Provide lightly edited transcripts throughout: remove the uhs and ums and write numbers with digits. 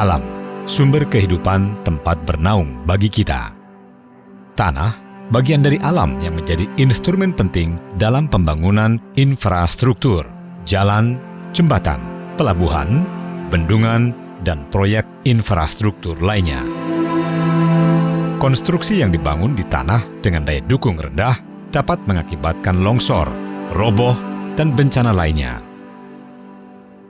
Alam, sumber kehidupan tempat bernaung bagi kita. Tanah, bagian dari alam yang menjadi instrumen penting dalam pembangunan infrastruktur, jalan, jembatan, pelabuhan, bendungan, dan proyek infrastruktur lainnya. Konstruksi yang dibangun di tanah dengan daya dukung rendah dapat mengakibatkan longsor, roboh, dan bencana lainnya.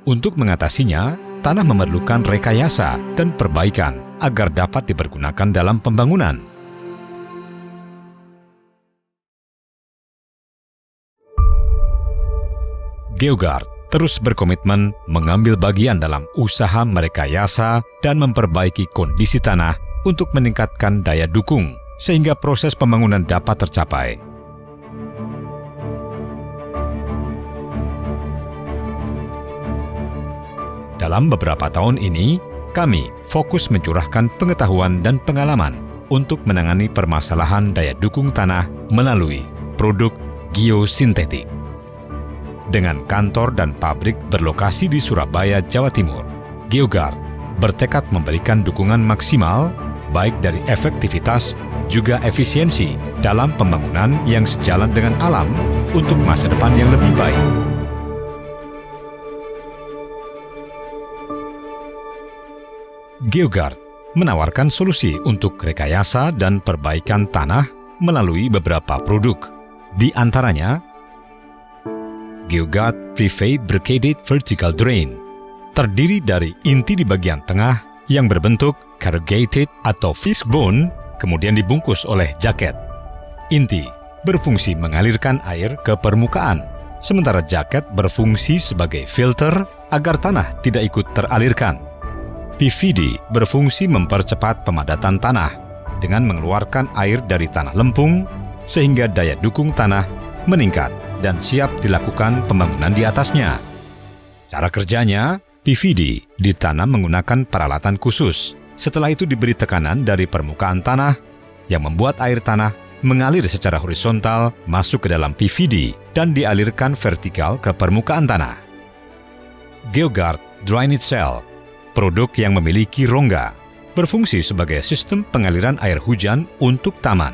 Untuk mengatasinya, tanah memerlukan rekayasa dan perbaikan agar dapat dipergunakan dalam pembangunan. Geogard terus berkomitmen mengambil bagian dalam usaha merekayasa dan memperbaiki kondisi tanah untuk meningkatkan daya dukung sehingga proses pembangunan dapat tercapai. Dalam beberapa tahun ini, kami fokus mencurahkan pengetahuan dan pengalaman untuk menangani permasalahan daya dukung tanah melalui produk geosintetik. Dengan kantor dan pabrik berlokasi di Surabaya, Jawa Timur, Geogard bertekad memberikan dukungan maksimal baik dari efektivitas juga efisiensi dalam pembangunan yang sejalan dengan alam untuk masa depan yang lebih baik. Geogard menawarkan solusi untuk rekayasa dan perbaikan tanah melalui beberapa produk. Di antaranya, Geogard Prefabricated Vertical Drain terdiri dari inti di bagian tengah yang berbentuk corrugated atau fishbone, kemudian dibungkus oleh jaket. Inti berfungsi mengalirkan air ke permukaan, sementara jaket berfungsi sebagai filter agar tanah tidak ikut teralirkan. PVD berfungsi mempercepat pemadatan tanah dengan mengeluarkan air dari tanah lempung sehingga daya dukung tanah meningkat dan siap dilakukan pembangunan di atasnya. Cara kerjanya, PVD ditanam menggunakan peralatan khusus. Setelah itu diberi tekanan dari permukaan tanah yang membuat air tanah mengalir secara horizontal masuk ke dalam PVD dan dialirkan vertikal ke permukaan tanah. Geogard Drainage Cell, produk yang memiliki rongga, berfungsi sebagai sistem pengaliran air hujan untuk taman,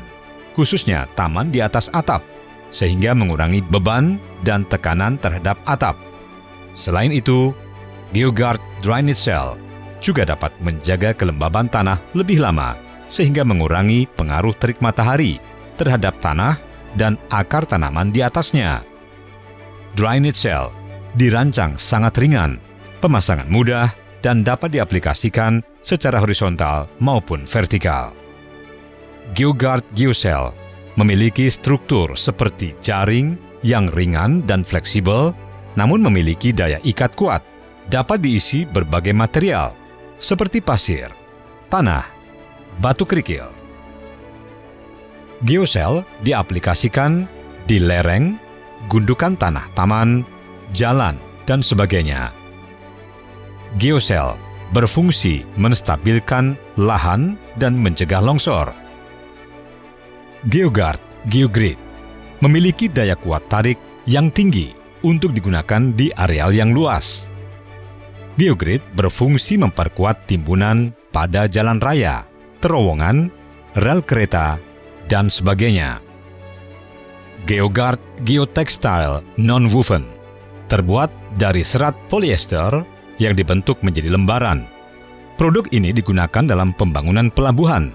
khususnya taman di atas atap, sehingga mengurangi beban dan tekanan terhadap atap. Selain itu, Geogard Drainage Cell juga dapat menjaga kelembaban tanah lebih lama, sehingga mengurangi pengaruh terik matahari terhadap tanah dan akar tanaman di atasnya. Drainage Cell dirancang sangat ringan, pemasangan mudah, dan dapat diaplikasikan secara horizontal maupun vertikal. Geogard GeoCell memiliki struktur seperti jaring yang ringan dan fleksibel, namun memiliki daya ikat kuat, dapat diisi berbagai material seperti pasir, tanah, batu kerikil. GeoCell diaplikasikan di lereng, gundukan tanah taman, jalan, dan sebagainya. GeoCell berfungsi menstabilkan lahan dan mencegah longsor. Geogard GeoGrid memiliki daya kuat tarik yang tinggi untuk digunakan di areal yang luas. GeoGrid berfungsi memperkuat timbunan pada jalan raya, terowongan, rel kereta, dan sebagainya. Geogard Geotextile Non-Woven terbuat dari serat polyester yang dibentuk menjadi lembaran. Produk ini digunakan dalam pembangunan pelabuhan,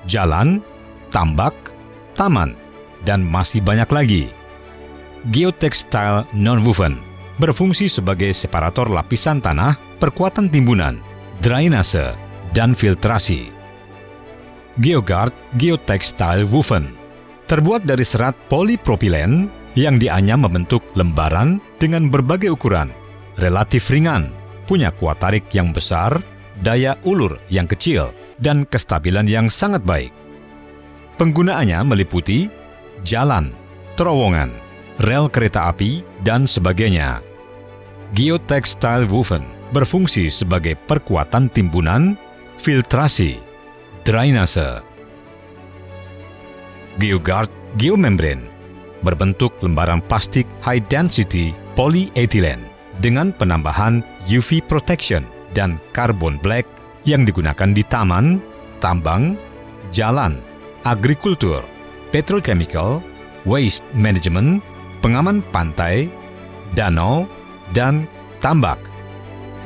jalan, tambak, taman, dan masih banyak lagi. Geotextile Non-Woven berfungsi sebagai separator lapisan tanah, perkuatan timbunan, drainase, dan filtrasi. Geogard Geotextile Woven terbuat dari serat polipropilen yang dianyam membentuk lembaran dengan berbagai ukuran, relatif ringan, punya kuat tarik yang besar, daya ulur yang kecil, dan kestabilan yang sangat baik. Penggunaannya meliputi jalan, terowongan, rel kereta api, dan sebagainya. Geotextile Woven berfungsi sebagai perkuatan timbunan, filtrasi, drainase. Geogard Geomembrane berbentuk lembaran plastik high density polyethylene dengan penambahan UV protection dan carbon black yang digunakan di taman, tambang, jalan, agrikultur, petrochemical, waste management, pengaman pantai, danau, dan tambak.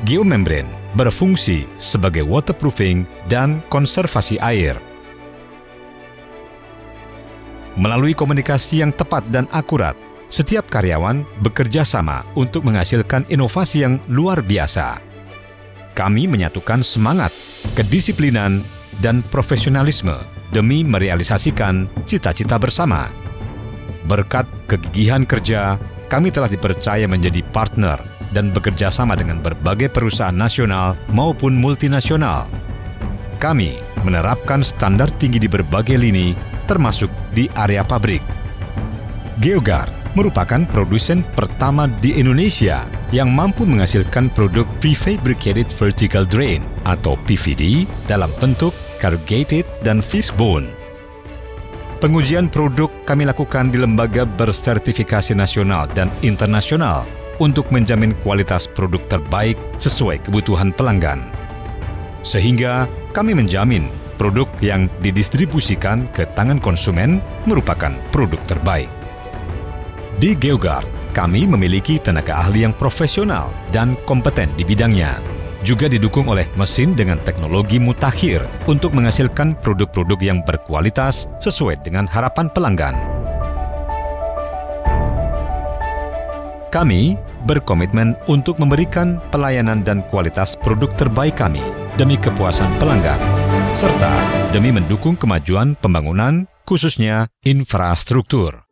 Geomembran berfungsi sebagai waterproofing dan konservasi air. Melalui komunikasi yang tepat dan akurat, setiap karyawan bekerja sama untuk menghasilkan inovasi yang luar biasa. Kami menyatukan semangat, kedisiplinan, dan profesionalisme demi merealisasikan cita-cita bersama. Berkat kegigihan kerja, kami telah dipercaya menjadi partner dan bekerja sama dengan berbagai perusahaan nasional maupun multinasional. Kami menerapkan standar tinggi di berbagai lini, termasuk di area pabrik. Geogard merupakan produsen pertama di Indonesia yang mampu menghasilkan produk prefabricated vertical drain atau PVD dalam bentuk corrugated dan fishbone. Pengujian produk kami lakukan di lembaga bersertifikasi nasional dan internasional untuk menjamin kualitas produk terbaik sesuai kebutuhan pelanggan. Sehingga kami menjamin produk yang didistribusikan ke tangan konsumen merupakan produk terbaik. Di Geogard, kami memiliki tenaga ahli yang profesional dan kompeten di bidangnya. Juga didukung oleh mesin dengan teknologi mutakhir untuk menghasilkan produk-produk yang berkualitas sesuai dengan harapan pelanggan. Kami berkomitmen untuk memberikan pelayanan dan kualitas produk terbaik kami demi kepuasan pelanggan, serta demi mendukung kemajuan pembangunan, khususnya infrastruktur.